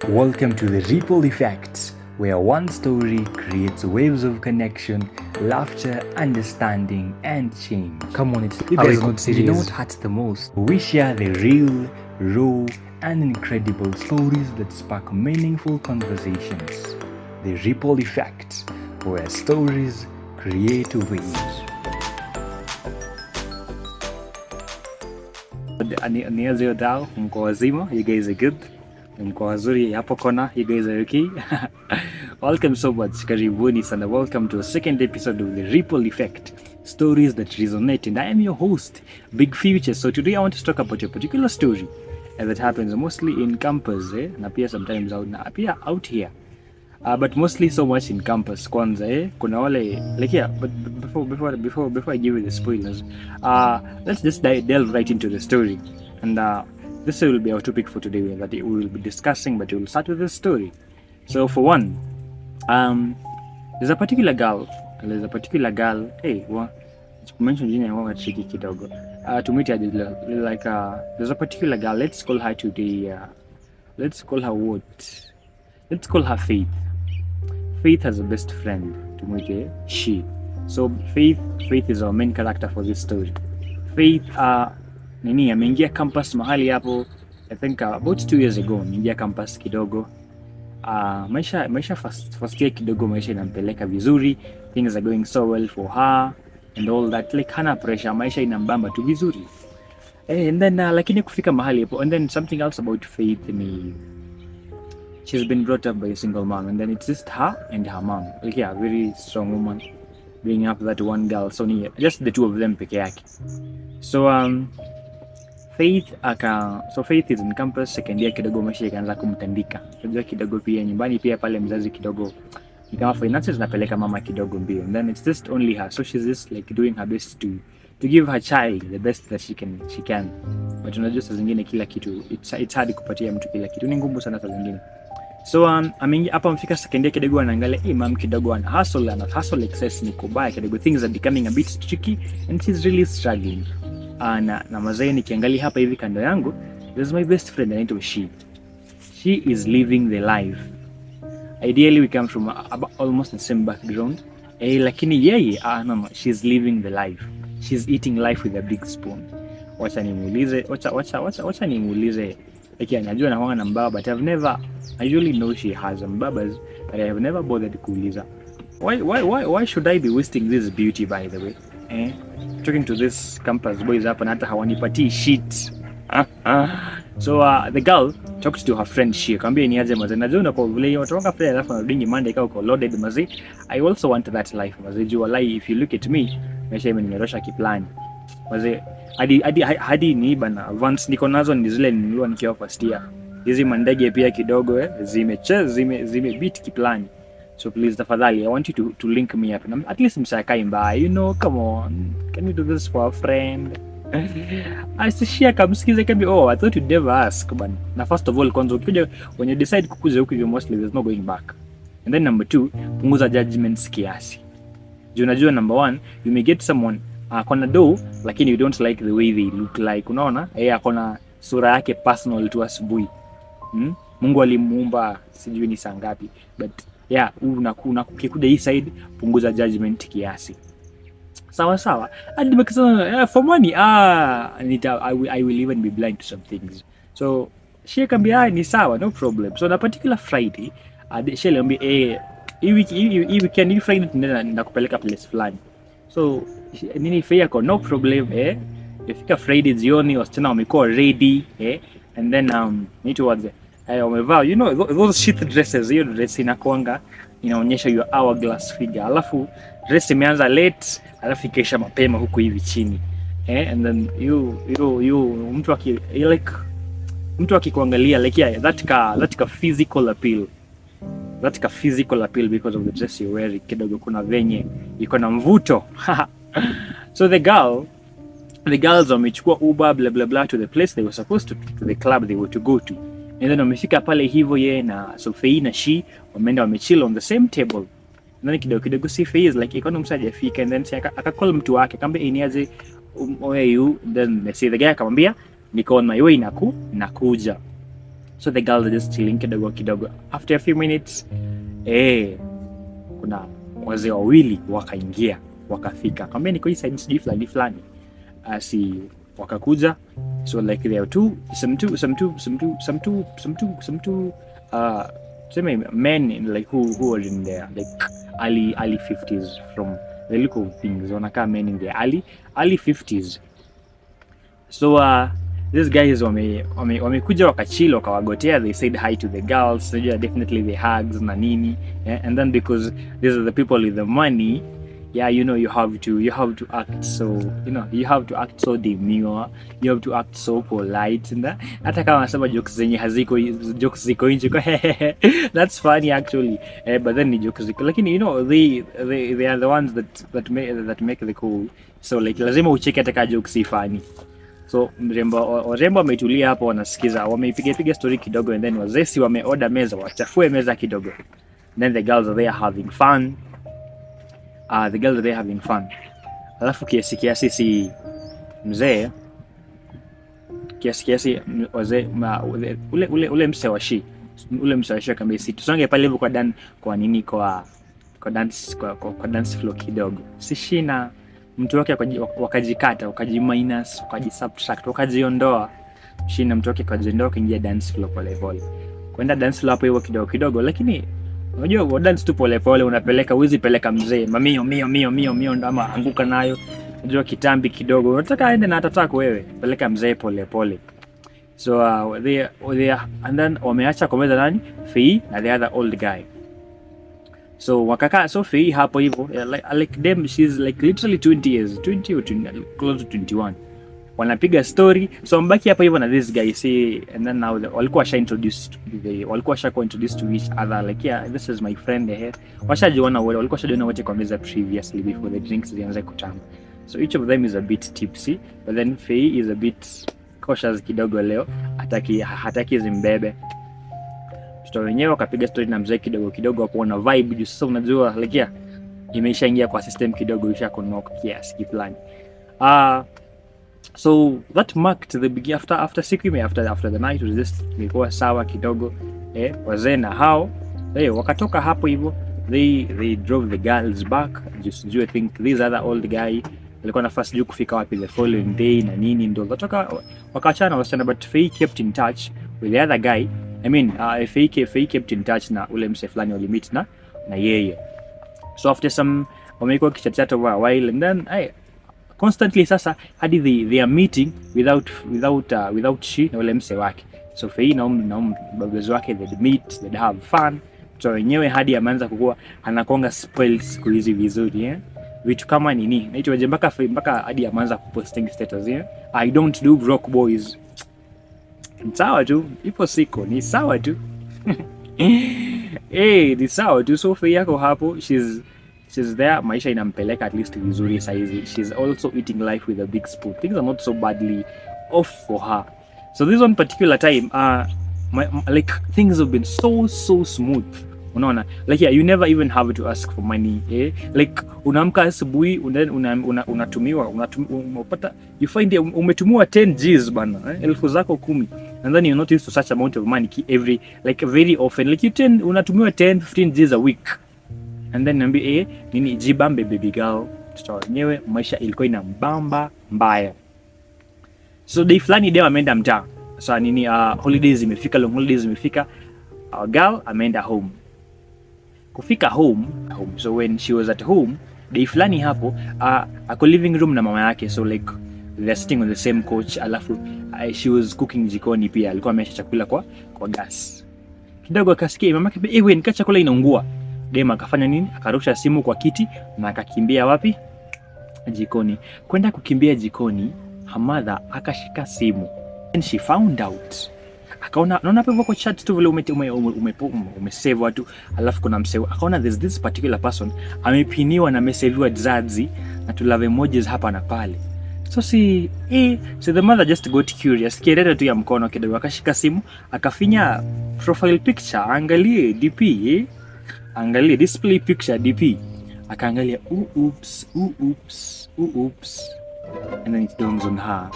Welcome to the Ripple Effect, where one story creates waves of connection, laughter, understanding, and change. Come on, it's you guys not serious. You know what hurts the most? We share the real, raw, and incredible stories that spark meaningful conversations. The Ripple Effect, where stories create waves. Nianze dao, mko wazima, you guys are good. Mko wazuri hapo kona, you guys are okay. Welcome so much, karibuni sana. Welcome to a second episode of the Ripple Effect, stories that resonate, and I am your host, Big Future. So today I want to talk about a particular story that happens mostly in campus, na pia sometimes out here. But mostly so much in campus. Kwanza, kuna wale like yeah. But before I give you the spoilers, let's just delve right into the story, and this will be our topic for today that we will be discussing. But we will start with the story. So for one, there's a particular girl. Hey, what? Mention jina yangu tricky kidogo. To meet her, like there's a particular girl. Let's call her today. Let's call her what? Let's call her Faith. Faith has a best friend, tumwite she. So Faith is our main character for this story. Faith ameingia campus mahali hapo, I think about 2 years ago. Ameingia campus kidogo. Maisha first year kidogo maisha inampeleka vizuri. Things are going so well for her and all that, like hana pressure, maisha inambamba tu vizuri. And then lakini kufika mahali hapo, and then something else about Faith ni she's been brought up by a single mom, and then it's just her and her mom. Like, yeah, very strong woman bringing up that one girl. So just the two of them peke yake. So Faith is in campus second year kidogo, maisha ikaanza kumtandika. Unajua kidogo pia nyumbani pia pale mzazi kidogo ni kama finances zinapeleka mama kidogo mbio, and then it's just only her, so she's just like doing her best to give her child the best that she can. But unajua saa zingine kila kitu it's hard kupatia mtu kila kitu, ni ngumu sana saa zingine. So hapa mfika second year kidogo anaangalia mom kidogo ana hustle excess ni kubaya kidogo, things are becoming a bit tricky and she's really struggling. Na mazee nikiangalia hapa hivi kando yangu, there's my best friend anaitwa she is living the life. Ideally we come from almost the same background, lakini yeye no, she's living the life. She's eating life with a big spoon. Wacha nimuulize like anajua anakuwa na mbaba, but I usually know she has mbabas, but I have never bothered kuuliza. Why should I be wasting this beauty, by the way? Talking to this campus boys hapa na hata hawanipati shit. So the girl talked to her friend she, akamwambia ni aje maze, najua unakuwa vile watoka friend alafu unarudi Monday kama uko loaded maze. I also want that life maze, jua lie if you look at me maisha imenyorosha kiplani maze, hadi ni bana advance niko nazo ni zile nilinunua nikiwa first year. Hizi mandege pia kidogo zime beat kiplani. So please tafadhali, I want you to link me up. At least msakai mbaya, come on. Can you do this for a friend? Asishia kamsikize kambi, I thought you'd never ask, man. Na first of all, kwanza ukija when you decide kukuja huku mostly there's no going back. And then number 2, punguza judgments kiasi. Unajua number 1, you may get someone akona do lakini you don't like the way they look like. Unaona? Akona sura yake personal tu asubuhi. Mungu alimuumba sijui ni saa ngapi, but yeah, ukikuja hii side punguza judgment kiasi. Sawa. And nikasema for money I will even be blind to some things. So she kambia ni sawa, no problem. So na particular Friday she aliambia hii weekend hii Friday tunaenda kupeleka place fulani. So nini fair kwa no problem ifika Friday jioni wasichana wamekuwa ready and then need towards wamevaa those shit dresses. Hiyo dress inakuanga inaonyesha your hourglass figure, alafu dress imeanza late alafu ikesha mapema huko hivi chini and then mtu akikuangalia like yeah, that physical appeal because of the dress you're wearing kidogo kuna venye iko na mvuto. So the girls wamechukua Uber blah blah blah to the place they were supposed to the club they were to go to. And then wamefika pale hivyo yeye na Sophie na she wameenda wamechill on the same table. And then kidogo Sophie is like ikono msaje afika, and then akacall mtu wake akamwambia niaje where you, then they say the guy akamwambia niko on my way nakuja. So the girls are just chilling kidogo kidogo. After a few minutes, kuna wazee wawili wakaingia, wakafika. Akamwambia niko hii side sijui fulani. Si wakakuja. So like there are some men like who are in there like early 50s from the look of things. Wanakaa men in their early 50s. So these guys wamekuja wakachilo wakawagotea. They said hi to the girls. So definitely the hugs na nini. Yeah? And then because these are the people with the money, yeah, you have to act so, you have to act so demure, you have to act so polite. And hata kama nasema jokes zenye haziko, jokes ziko nje kwa that's funny actually, but then ni jokes ziko, lakini they are the ones that make the cool. So like lazima ucheke hata kama jokes si funny. So warembo wametulia hapo wanasikiza, wameipiga story kidogo, and then wazesi wameorder meza, wachafue meza kidogo. Then the girls are there having fun. Alafu kiasi si mzee, kiasi wazee ule msewashi akamwambia si tusonge pale hivyo kwa dance floor kidogo. Si shina mtu wake wakajikata, wakajiminus, wakajisubtract, wakajiondoa. Shina mtu wake akajiondoa kuingia dance floor pole. Kwenda dance floor hapo hivyo kidogo kidogo, lakini unajua dance tu pole unapeleka, uwezi peleka mzee mio ndama anguka nayo. Unajua kitambi kidogo unataka aende na atataka wewe, peleka mzee pole. So they and then wameacha komeza nani Fei na the other old guy. So wakaka, so Fei hapo hivyo like them, she's like literally 20 years, 20 or 20, close to 21. Wanapiga story, so mbaki hapa hivyo na this guy see. And then now walikuwa introduced to each other like, yeah, this is my friend here. Washajiona wote kwa meza previously before the drinks zianze kutamba. So each of them is a bit tipsy, but then Faye is a bit cautious kidogo leo, hataki zimbebe. Mtoto wenyewe wakapiga story na mzee kidogo hapo na vibe juu sasa unajua like, yeah, imeshaingia kwa system kidogo, isha knock kiasi kiplan. So that marked the beginning. After the night was just ilikuwa sawa kidogo, wazee na hao wakatoka hapo hivyo. They drove the girls back. Just I think these other old guy alikuwa na first kufika wapi the following day na nini, ndio wakaachana wasichana, but Faye kept in touch with the other guy. I mean Faye kept in touch na ule mse fulani walimit na yeye. So after some wamekuwa kichat over a while, and then constantly sasa hadi they are meeting without she na ule mse wake. So Faye na babes wake, they'd meet, they'd have fun. So wenyewe hadi ameanza kukua anakonga spoiled siku hizi vizuri, vitu kama nini naitwaje, mpaka hadi ameanza kuposting status, I don't do broke boys. Sawa tu, ipo siko ni sawa tu. Ni sawa tu. So Faye yako hapo, she's there, maisha inampeleka at least vizuri saizi. She's also eating life with a big spoon. Things are not so badly off for her. So this one particular time, like things have been so smooth. Unaona, like, yeah, you never even have to ask for money, like unaamka asubuhi unatumiwa unapata, you find umetumiwa 10 G's bana, elfu zako 10, and then you're not used to such amount of money very often, like unatumiwa 10-15 G's a week, and then niambie nini, jibambe baby girl. Mtoto wenyewe maisha ilikuwa ina mbamba mbaya. So day fulani leo ameenda mtaa. So nini, holidays imefika, long holidays imefika. Our girl ameenda home. Kufika home. So when she was at home, day fulani hapo, ako living room na mama yake. So like they're sitting on the same couch. Alafu she was cooking jikoni pia. Alikuwa amesha chakula kwa gas. Kidogo akasikia mama yake, "Ewe nika chakula inaungua." Dem akafanya nini? Akarusha simu kwa kiti na akakimbia wapi? Jikoni. Kwenda kukimbia jikoni, her mother akashika simu. And she found out. Akaona, naona hapo kwa chat tu vile umesave watu, alafu kuna msave. Akaona there's this particular person amepiniwa na amesaviwa zazi na to love emojis hapa na pale. So so the mother just got curious. Kieleta tu ya mkono kidogo, akashika simu, akafinya profile picture, angalie DP, angalie display picture DP. Akaangalia, oops. And then it dawns on her.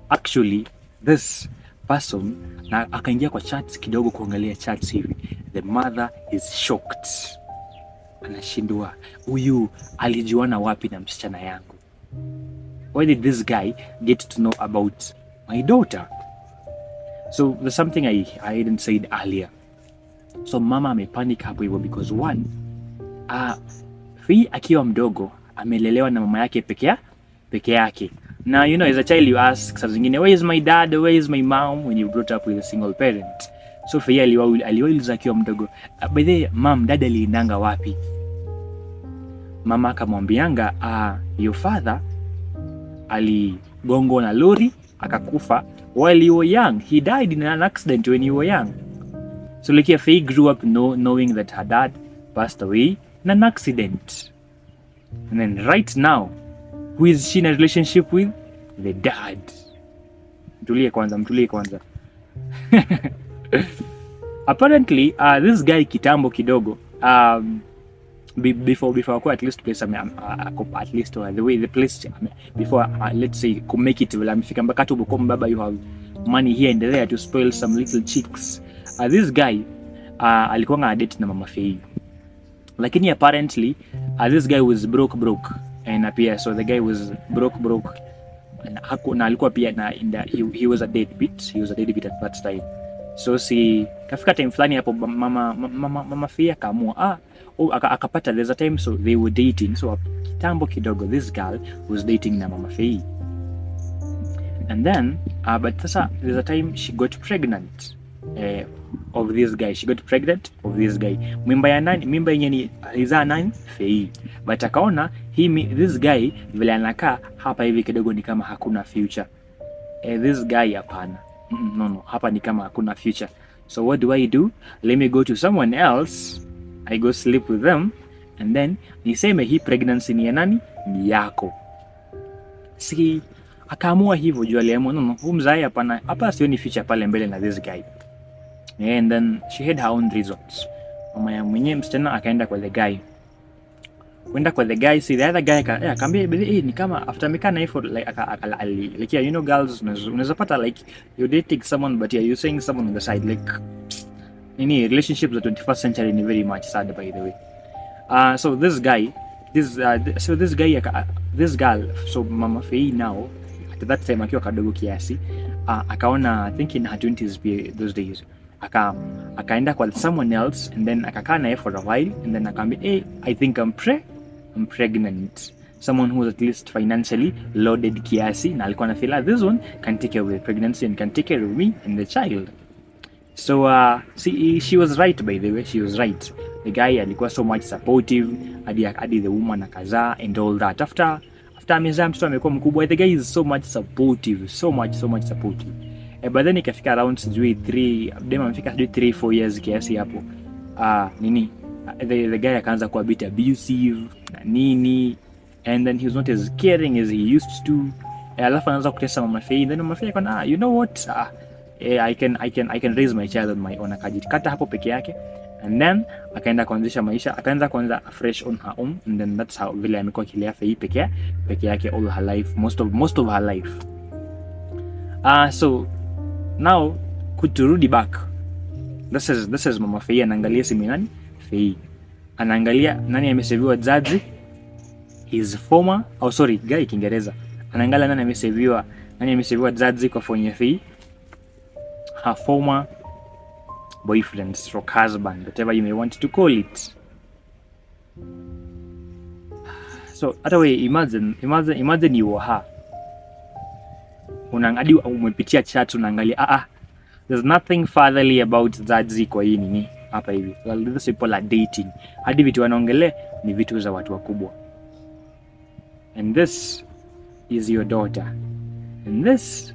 Actually, this person na akaingia kwa chats kidogo kuangalia chats hivi. The mother is shocked. Anashindwa, huyu alijuana wapi na msichana yangu? Why did this guy get to know about my daughter? So there's something I didn't say earlier. So mama amepanic hapo hivyo because one, Fei akiwa mdogo amelelewa na mama yake peke yake. Now, you know, as a child you ask saa zingine, where is my dad, where is my mom, when you brought up with a single parent. So Fei aliwauliza akiwa mdogo, by the way, mom, dad aliendanga wapi? Mama akamwambianga, your father aligongwa na lori akakufa while you were young. He died in an accident when you were young. So like Fei grew up knowing that her dad passed away in an accident. And then right now, who is she in a relationship with? The dad. Mtulie kwanza. Apparently, this guy kitambo kidogo, before at least place at least the way the place before let's say to make it well amefika mpaka tu Bukom baba, you have money here and there to spoil some little chicks. This guy alikuwa na date na mama Fei, lakini apparently this guy was broke and pia so the guy was broke na alikuwa pia na he was a deadbeat at that time. So si kafika time fulani hapo mama Fei akaamua akapata, there's a time so they were dating, so kitambo kidogo this girl was dating na mama Fei, and then but sasa there's a time she got pregnant of this guy. Mimba yenye ni alizaa nani? Fei. But akaona this guy vile anakaa hapa hivi kidogo ni kama hakuna future. This guy hapana. No, hapa ni kama hakuna future. So what do I do? Let me go to someone else. I go sleep with them and then niseme hii pregnancy ni ya nani? Ni yako. Si akaamua hivyo, juu aliamua no, huu mzai hapa sioni future pale mbele na this guy. And then she had her own reasons. Mama ya mwenye msichana akaenda kwa the guy. Kwenda kwa the guy, see the other guy akaambia ni kama after mekana hivyo like you know girls unaweza pata like you're dating someone but you're saying someone on the side like relationships of the 21st century ni very much sad by the way. So this girl, so mama Fei now at that time akiwa kadogo kiasi akaona I think in her 20s those days akaenda kwa someone else and then akakaa naye for a while and then akaambia hey, I think I'm pregnant. Someone who was at least financially loaded kiasi na alikuwa na feel this one can take care of the pregnancy and can take care of me and the child. So she was right, by the way, she was right. The guy alikuwa so much supportive hadi the woman akazaa and all that. After amezaa mtoto amekuwa mkubwa, the guy is so much supportive, so much supportive. But then ikafika around sijui 3-4 years kiasi hapo the guy akaanza kuwa bit abusive na nini, and then he was not as caring as he used to. Alafu anaanza kutesa mama Fei, then mama Fei akana you know what, I can raise my child on my own. Akajikata hapo peke yake and then akaenda kuanzisha maisha, akaanza kuanza fresh on her own, and then that's how vile amekuwa kilea Fei peke yake all her life, most of her life. So now kuturudi back, this is mama Fei anaangalia simu nani? Fei anaangalia nani ameseviwa Zazi, his former guy Kiingereza anaangalia nani ameseviwa Zazi kwa phone ya Fei, her former boyfriend stroke husband, whatever you may want to call it. So hata we imagine you were her, unaangalia umepitia chat unaangalia there's nothing fatherly about Zazi kwa hii nini hapa hivi. Well, these people are dating, hadi vitu wanaongelea ni vitu za watu wakubwa, and this is your daughter and this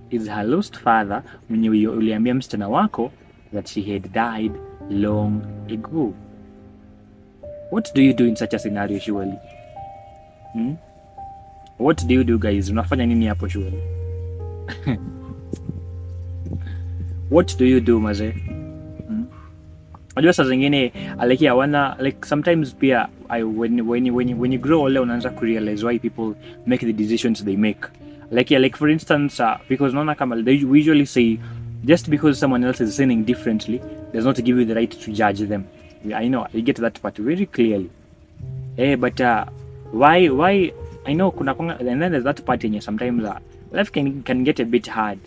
is her lost father mwenye uliambia msichana wako that she had died long ago. What do you do in such a scenario surely? What do you do guys? Unafanya nini hapo surely? What do you do maze? Unajua saa zingine like sometimes pia when you grow older unaanza kurealize why people make the decisions they make. Like for instance because naona kama we usually say just because someone else is sinning differently does not give you the right to judge them. I know, I get that part very clearly. But why I know and then there's that part in sometimes life can get a bit hard,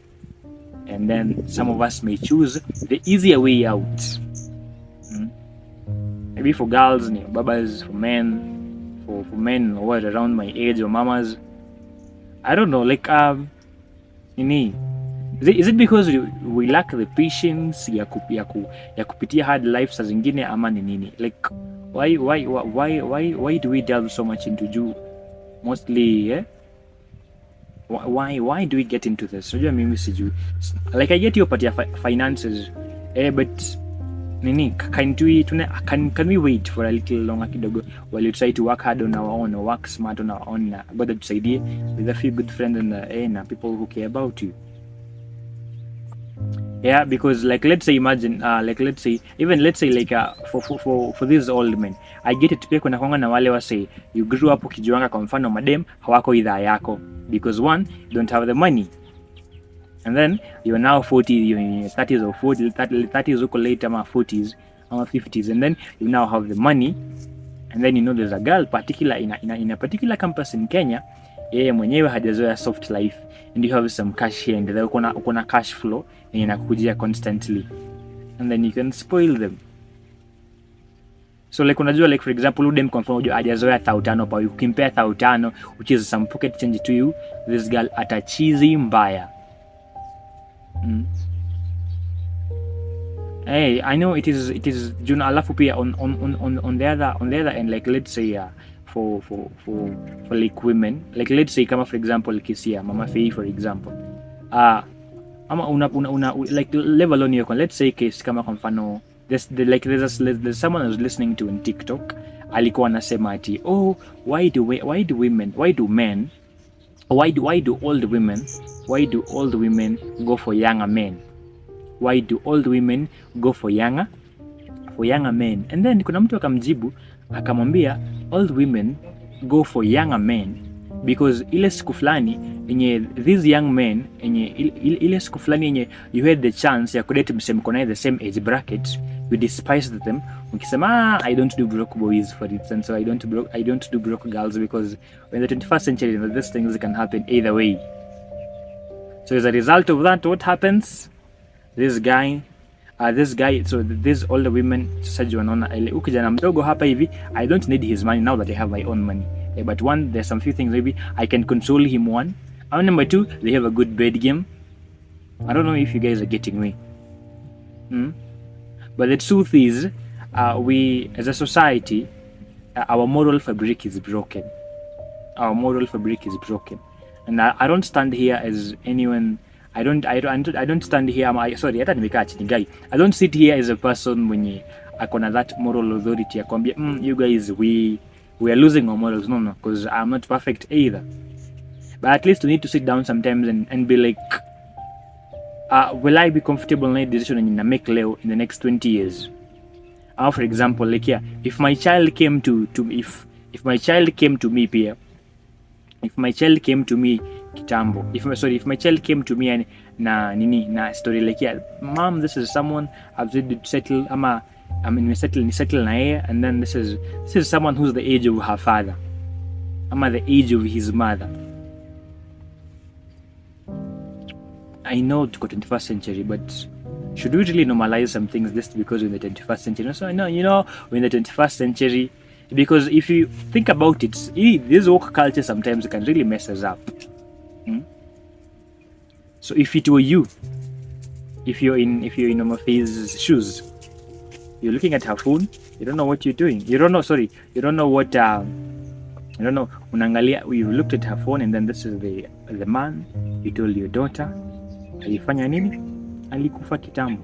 and then some of us may choose the easier way out. Maybe for girls, babas, for men, for men or what around my age or mamas. I don't know, like is it because we lack the patience ya kupitia hard life saa zingine ama ni nini? Like why do we delve so much into juu mostly why do we get into this? Unajua mimi sijui. Like I get your part ya finances but nini, can we wait for a little longer kidogo while you try to work hard on our own or work smart on our own na God tusaidie with a few good friends and people who care about you. Yeah, because like let's say imagine like let's say like for these old men, I get it, pia kuna kwanga na wale wase you grew up ukijuanga kwa mfano madem hawako idhaa yako because one, you don't have the money, and then you're now 40, you're in your 30s or 30s uko late ama 40s ama 50s, and then you now have the money, and then there's a girl particular in a particular campus in Kenya, yeye mwenyewe hajazoea soft life, and you have some cash here and there, uko na cash flow yenye inakujia constantly, and then you can spoil them. So like unajua, like for example udem kwa mfano hajazoea 5,000 pa ukimpea 5,000 which is some pocket change to you, this girl atachizi mbaya. Hey, I know it is June alafu pia on the other end, like let's say for like women, like let's say kama for example Kisia Mama Fei for example ama una like level on your, let's say case kama kwa mfano there's someone who's listening to on TikTok alikuwa anasema ati why do old women go for younger men? Why do old women go for younger men? And then kuna mtu akamjibu akamwambia old women go for younger men because ile siku fulani yenye these young men yenye ile siku fulani yenye you had the chance ya kudate msemo kona the same age bracket, you despised them ukisema I don't do broke boys for instance, so I don't do broke girls, because in the 21st century these things can happen either way. So as a result of that, what happens? This guy so these older women sasa wanaona ile ukijana mdogo hapa hivi, I don't need his money now that I have my own money. But one, there's some few things maybe I can console him, one, and number two, they have a good bed game. I don't know if you guys are getting me. But the truth is we as a society our moral fabric is broken. And I don't stand here as anyone. I don't stand here. Sorry, hata nimekaa chini guy. I don't sit here as a person mwenye akona that moral authority ya kwambia you guys we are losing our morals. No, because I'm not perfect either. But at least we need to sit down sometimes and be like, will I be comfortable in a decision in make leo in the next 20 years? For example, like if my child came to if my child came to me Pia, if my child came to me kitambo, if my child came to me na story like mom, this is someone I've ready to settle ama settle na yeye, and then this is someone who's the age of her father ama the age of his mother. I know tuko 21st century, but should we really normalize some things just because we're in the 21st century? So no, we're in the 21st century, because if you think about it, this woke culture sometimes can really mess us up. So if it were you, if you're in Omafei's shoes, you're looking at her phone, you don't know what you're doing. You don't know what unangalia, you looked at her phone, and then this is the man you told your daughter alifanya nini, alikufa kitambo.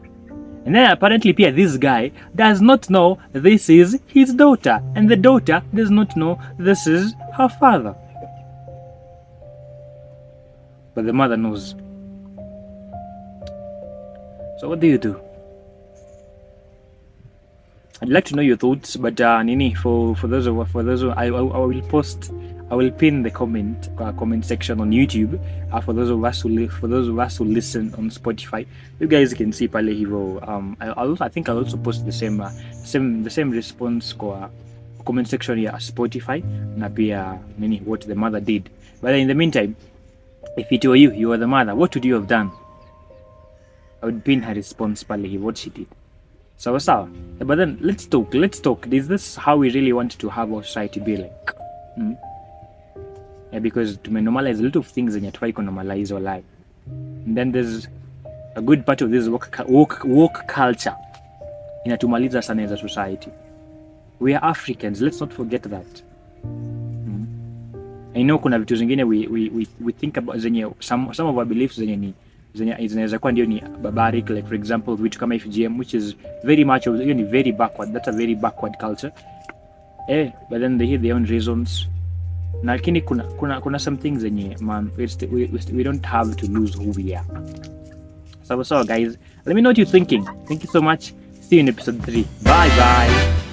And then apparently pia this guy does not know this is his daughter, and the daughter does not know this is her father, but the mother knows. So what do you do? I'd like to know your thoughts, but for those who I will post I will pin the comment section on YouTube. For those of us who listen on Spotify, you guys can see pale hivyo. I think I'll also post the same response kwa comment section ya Spotify na pia what the mother did. But in the meantime, if it were you were the mother, what would you have done? I would pin her response pale hivyo, what she did. Sawa sawa. But then let's talk. Is this how we really want to have our society be like? Yeah, because to normalize a lot of things zenye tufai kunormalize or lie. And then there's a good part of this woke culture inatumaliza sana as a society. We are Africans, let's not forget that. I know kuna vitu zingine we think about zenye some of our beliefs zenye zinaweza kuwa ndio ni barbaric, like for example vitu kama FGM, which is very much of very backward. That's a very backward culture. But then they have their own reasons. Lakini kuna some things zenye man we don't have to lose who we are. So guys, let me know what you're thinking. Thank you so much. See you in episode 3. Bye.